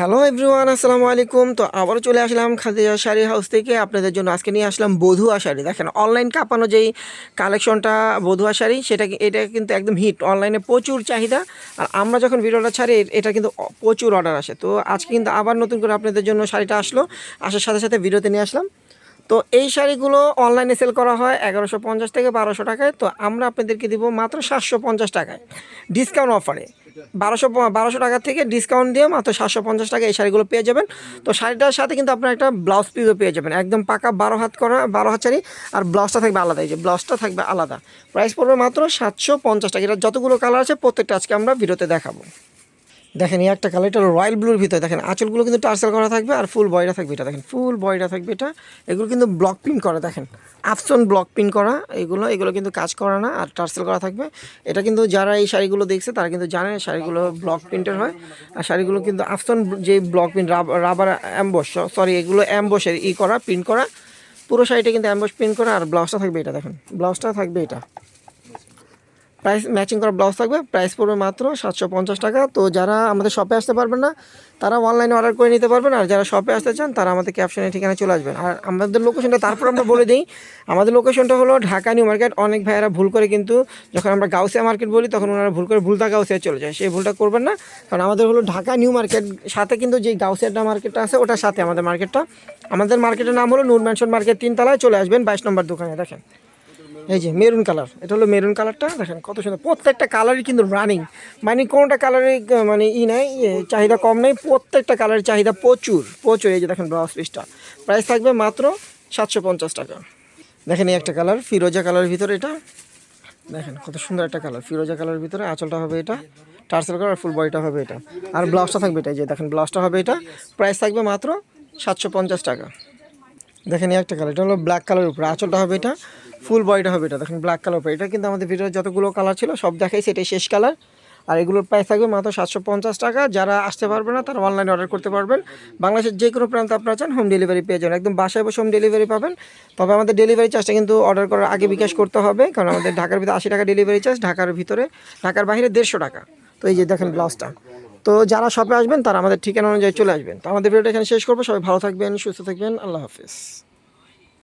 Hello everyone, আসসালামু আলাইকুম। তো আবারও চলে আসলাম খাদিজা শাড়ি হাউস থেকে আপনাদের জন্য। আজকে নিয়ে আসলাম বধুয়া শাড়ি। দেখেন অনলাইন কাঁপানো যেই কালেকশনটা বধুয়া শাড়ি, এটা কিন্তু একদম হিট, অনলাইনে প্রচুর চাহিদা। আর আমরা যখন ভিডিওটা ছাড়ি এটা কিন্তু প্রচুর অর্ডার আসে। তো আজকে কিন্তু আবার নতুন করে আপনাদের জন্য শাড়িটা আসার সাথে সাথে ভিডিওতে নিয়ে আসলাম। তো এই শাড়িগুলো অনলাইনে সেল করা হয় 1150 থেকে 1200 টাকায়। তো আমরা আপনাদেরকে দিব মাত্র 750 টাকায় ডিসকাউন্ট অফারে। 1200 টাকা থেকে ডিসকাউন্ট দিয়ে মাত্র 750 টাকা এই শাড়িগুলো পেয়ে যাবেন। তো শাড়িটার সাথে কিন্তু আপনার একটা ব্লাউজ পিসও পেয়ে যাবেন, একদম পাকা 12 হাত শাড়ি। আর ব্লাউজটা থাকবে আলাদা, এই যে ব্লাউজটা থাকবে আলাদা। প্রাইস পড়বে মাত্র 750 টাকা। এটা যতগুলো কালার আছে প্রত্যেকটা আজকে আমরা ভিডিওতে দেখাবো। দেখেন এই একটা কালার, এটা রয়্যাল ব্লুর ভিতরে। দেখেন আঁচলগুলো কিন্তু টার্সেল করা থাকবে আর ফুল বয়টা থাকবে। এটা দেখেন ফুল বয়টা থাকবে এটা। এগুলো কিন্তু ব্লক প্রিন্ট করা, দেখেন আফসন ব্লক প্রিন্ট করা। এগুলো কিন্তু কাজ করা না, আর টার্সেল করা থাকবে। এটা কিন্তু যারা এই শাড়িগুলো দেখছে তারা কিন্তু জানে শাড়িগুলো ব্লক প্রিন্টের হয়। আর শাড়িগুলো কিন্তু আফসন যে ব্লক প্রিন্ট, রাবার অ্যাম্বস, সরি এগুলো অ্যাম্বসের করা, প্রিন্ট করা। পুরো শাড়িটা কিন্তু অ্যাম্বস প্রিন্ট করা। আর ব্লাউজটা থাকবে এটা, দেখেন ব্লাউজটা থাকবে এটা। প্রাইস ম্যাচিং করা ব্লাউজ থাকবে। প্রাইস পড়বে মাত্র 750 টাকা। তো যারা আমাদের শপে আসতে পারবেন না তারা অনলাইনে অর্ডার করে নিতে পারবেন। আর যারা শপে আসতে চান তারা আমাদের ক্যাপশনের ঠিকানায় চলে আসবেন। আর আমাদের লোকেশনটা তারপর আমরা বলে দিই। আমাদের লোকেশনটা হলো ঢাকা নিউ মার্কেট। অনেক ভাইয়েরা ভুল করে কিন্তু যখন আমরা গাউসিয়া মার্কেট বলি তখন ওনারা ভুল করে ভুলতা গাউসিয়া চলে যায়। সেই ভুলটা করবেন না, কারণ আমাদের হলো ঢাকা নিউ মার্কেট, সাথে কিন্তু যে গাউসিয়াটা মার্কেটটা আছে ওটার সাথে আমাদের মার্কেটটা। আমাদের মার্কেটের নাম হলো নূর ম্যানশন মার্কেট, 3 তলায় চলে আসবেন 22 নম্বর দোকানে। দেখেন এই যে মেরুন কালার, এটা হলো মেরুন কালারটা। দেখেন কত সুন্দর, প্রত্যেকটা কালারই কিন্তু রানিং, মানে কোনোটা কালারই মানে নাই, চাহিদা কম নেই। প্রত্যেকটা কালারের চাহিদা প্রচুর প্রচুর। এই যে দেখেন ব্লাউজ পিসটা, প্রাইস থাকবে মাত্র 750 টাকা। দেখেন এই একটা কালার ফিরোজা কালারের ভিতরে, এটা দেখেন কত সুন্দর একটা কালার ফিরোজা কালারের ভিতরে। আঁচলটা হবে এটা টার্সেল করা, ফুল বডিটা হবে এটা। আর ব্লাউজটা থাকবে এটা, এই যে দেখেন ব্লাউজটা হবে এটা। প্রাইস থাকবে মাত্র 750 টাকা। দেখেন এই একটা কালার, এটা হলো ব্ল্যাক কালারের উপরে। আঁচলটা হবে এটা, ফুল বডিটা হবে এটা। দেখেন ব্ল্যাক কালার উপরে। এটা কিন্তু আমাদের ভিডিওর যতগুলো কালার ছিল সব দেখাইছে, এটাই শেষ কালার। আর এগুলোর প্রাইস থাকবে মাত্র 750 টাকা। যারা আসতে পারবে না তারা অনলাইনে অর্ডার করতে পারবেন। বাংলাদেশের যে কোনো প্রান্তে আপনারা চান হোম ডেলিভারি পেয়ে যাবেন, একদম বাসায় বসে হোম ডেলিভারি পাবেন। তবে আমাদের ডেলিভারি চার্জটা কিন্তু অর্ডার করার আগে বিকাশ করতে হবে, কারণ আমাদের ঢাকার ভিতরে 80 টাকা ডেলিভারি চার্জ, ঢাকার বাইরে 150 টাকা। তো এই যে দেখেন ব্লাউজটা। তো যারা শপে আসবেন তারা আমাদের ঠিকানা অনুযায়ী চলে আসবেন। তো আমাদের ভিডিওটা এখানে শেষ করবো। সবাই ভালো থাকবেন, সুস্থ থাকবেন, আল্লাহ হাফিজ।